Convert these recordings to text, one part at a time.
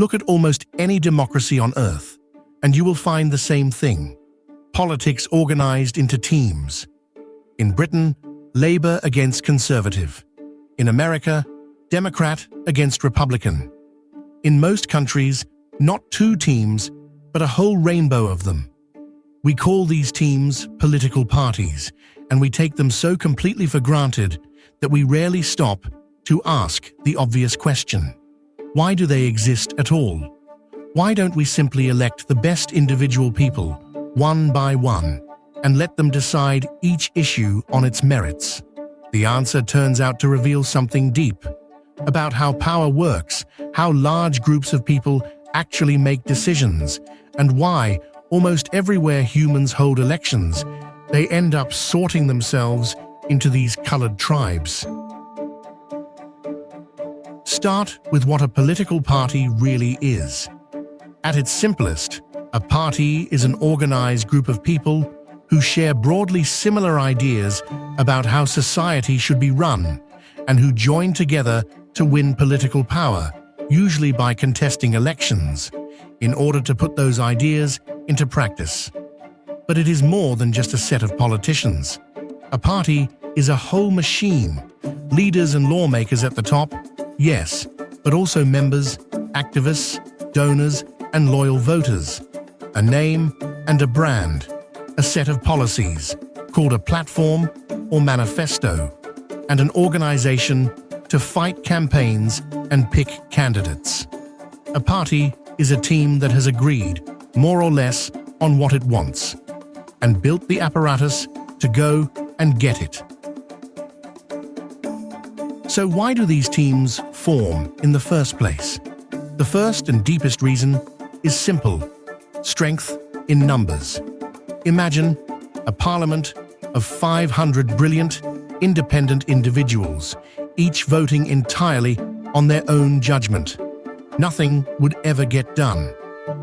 Look at almost any democracy on Earth, and you will find the same thing. Politics organized into teams. In Britain, Labour against Conservative. In America, Democrat against Republican. In most countries, not two teams, but a whole rainbow of them. We call these teams political parties, and we take them so completely for granted that we rarely stop to ask the obvious question. Why do they exist at all? Why don't we simply elect the best individual people, one by one, and let them decide each issue on its merits? The answer turns out to reveal something deep about how power works, how large groups of people actually make decisions, and why, almost everywhere humans hold elections, they end up sorting themselves into these colored tribes. Start with what a political party really is. At its simplest, a party is an organized group of people who share broadly similar ideas about how society should be run, and who join together to win political power, usually by contesting elections, in order to put those ideas into practice. But it is more than just a set of politicians. A party is a whole machine. Leaders and lawmakers at the top, yes, but also members, activists, donors, and loyal voters. A name and a brand. A set of policies, called a platform or manifesto, and an organization to fight campaigns and pick candidates. A party is a team that has agreed, more or less, on what it wants, and built the apparatus to go and get it. So why do these teams form in the first place? The first and deepest reason is simple: strength in numbers. Imagine a parliament of 500 brilliant, independent individuals, each voting entirely on their own judgment. Nothing would ever get done.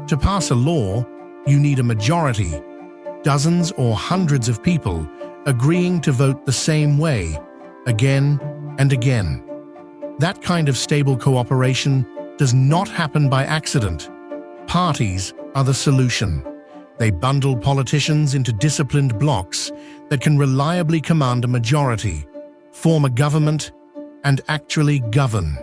To pass a law, you need a majority, dozens or hundreds of people agreeing to vote the same way, again and again. That kind of stable cooperation does not happen by accident. Parties are the solution. They bundle politicians into disciplined blocs that can reliably command a majority, form a government, and actually govern.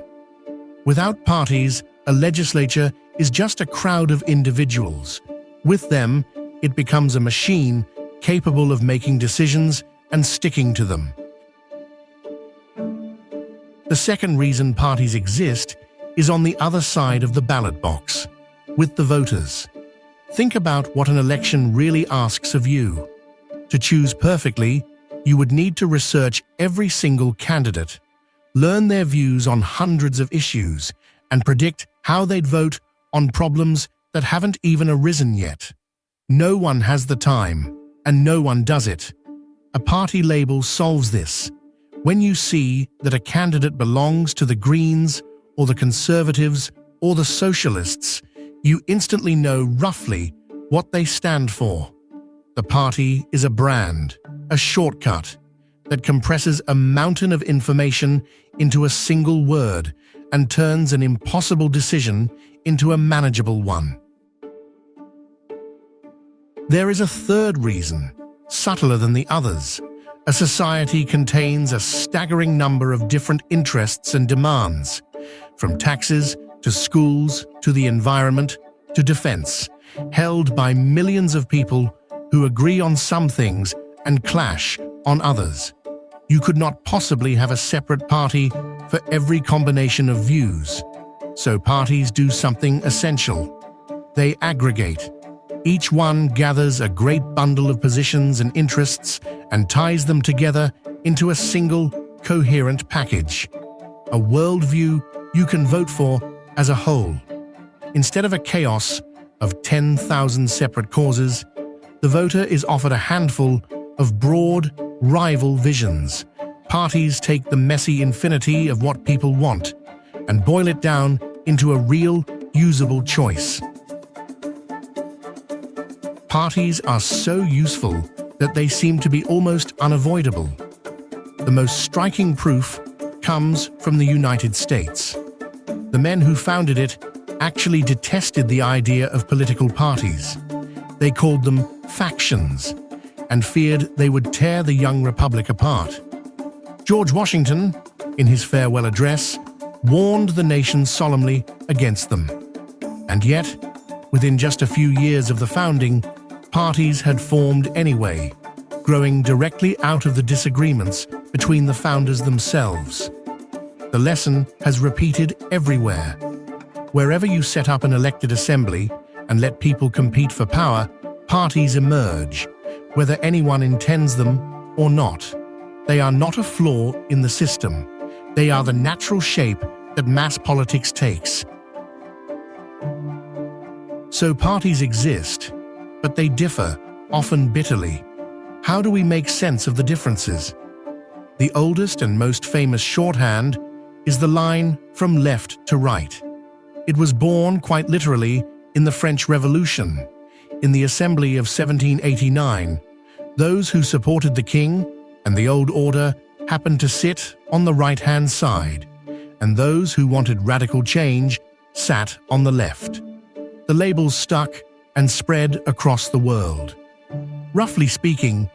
Without parties, a legislature is just a crowd of individuals. With them, it becomes a machine capable of making decisions and sticking to them. The second reason parties exist is on the other side of the ballot box, with the voters. Think about what an election really asks of you. To choose perfectly, you would need to research every single candidate, learn their views on hundreds of issues, and predict how they'd vote on problems that haven't even arisen yet. No one has the time, and no one does it. A party label solves this. When you see that a candidate belongs to the Greens, or the Conservatives, or the Socialists, you instantly know roughly what they stand for. The party is a brand, a shortcut, that compresses a mountain of information into a single word and turns an impossible decision into a manageable one. There is a third reason, subtler than the others. A society contains a staggering number of different interests and demands, from taxes to schools to the environment to defense, held by millions of people who agree on some things and clash on others. You could not possibly have a separate party for every combination of views. So parties do something essential. They aggregate. Each one gathers a great bundle of positions and interests and ties them together into a single, coherent package. A worldview you can vote for as a whole. Instead of a chaos of 10,000 separate causes, the voter is offered a handful of broad, rival visions. Parties take the messy infinity of what people want and boil it down into a real, usable choice. Parties are so useful that they seem to be almost unavoidable. The most striking proof comes from the United States. The men who founded it actually detested the idea of political parties. They called them factions and feared they would tear the young republic apart. George Washington, in his farewell address, warned the nation solemnly against them. And yet, within just a few years of the founding, parties had formed anyway, growing directly out of the disagreements between the founders themselves. The lesson has repeated everywhere. Wherever you set up an elected assembly and let people compete for power, parties emerge, whether anyone intends them or not. They are not a flaw in the system. They are the natural shape that mass politics takes. So parties exist, but they differ, often bitterly. How do we make sense of the differences? The oldest and most famous shorthand is the line from left to right. It was born, quite literally, in the French Revolution. In the Assembly of 1789, those who supported the king and the old order happened to sit on the right-hand side, and those who wanted radical change sat on the left. The labels stuck and spread across the world. Roughly speaking,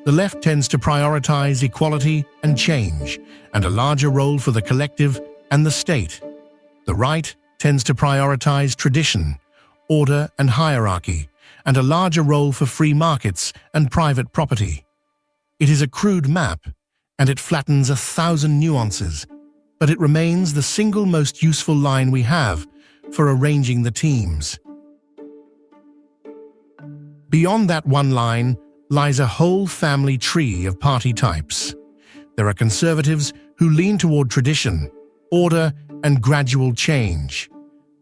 the left tends to prioritize equality and change, and a larger role for the collective and the state. The right tends to prioritize tradition, order and hierarchy, and a larger role for free markets and private property. It is a crude map, and it flattens 1,000 nuances, but it remains the single most useful line we have for arranging the teams. Beyond that one line lies a whole family tree of party types. There are conservatives who lean toward tradition, order, and gradual change.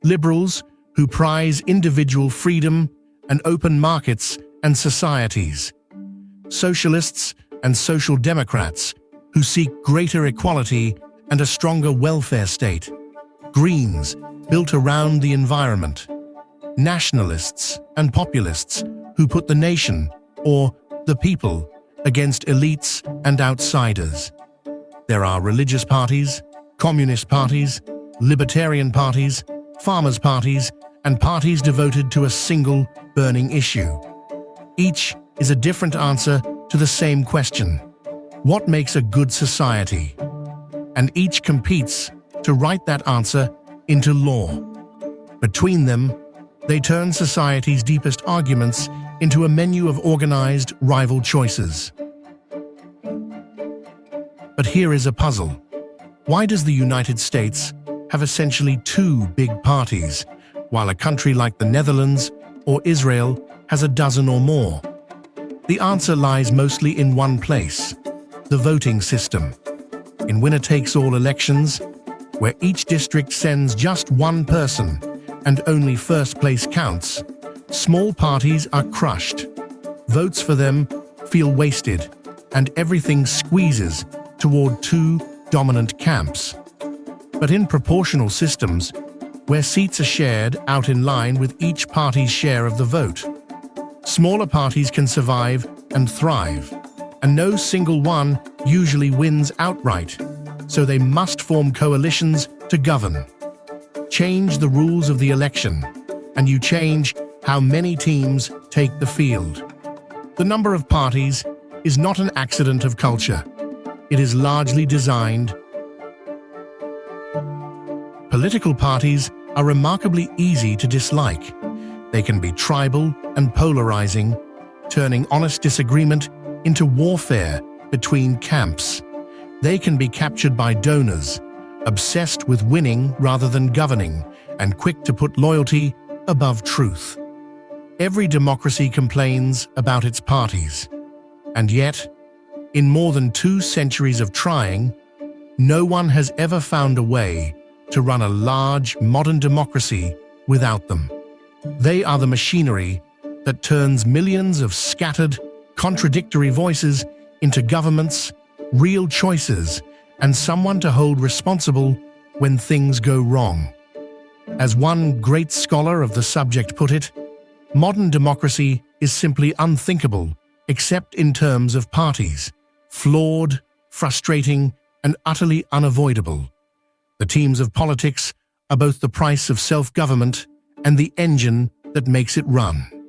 Liberals who prize individual freedom and open markets and societies. Socialists and social democrats who seek greater equality and a stronger welfare state. Greens built around the environment. Nationalists and populists who put the nation, or the people, against elites and outsiders. There are religious parties, communist parties, libertarian parties, farmers' parties, and parties devoted to a single burning issue. Each is a different answer to the same question: what makes a good society? And each competes to write that answer into law. Between them, they turn society's deepest arguments into a menu of organized rival choices. But here is a puzzle. Why does the United States have essentially two big parties, while a country like the Netherlands or Israel has a dozen or more? The answer lies mostly in one place: the voting system. In winner-takes-all elections, where each district sends just one person and only first place counts, small parties are crushed. Votes for them feel wasted, and everything squeezes toward two dominant camps. But in proportional systems, where seats are shared out in line with each party's share of the vote, smaller parties can survive and thrive, and no single one usually wins outright, so they must form coalitions to govern. Change the rules of the election, and you change how many teams take the field. The number of parties is not an accident of culture. It is largely designed. Political parties are remarkably easy to dislike. They can be tribal and polarizing, turning honest disagreement into warfare between camps. They can be captured by donors, obsessed with winning rather than governing, and quick to put loyalty above truth. Every democracy complains about its parties. And yet, in more than 2 centuries of trying, no one has ever found a way to run a large, modern democracy without them. They are the machinery that turns millions of scattered, contradictory voices into governments, real choices, and someone to hold responsible when things go wrong. As one great scholar of the subject put it, modern democracy is simply unthinkable except in terms of parties, flawed, frustrating, and utterly unavoidable. The teams of politics are both the price of self-government and the engine that makes it run.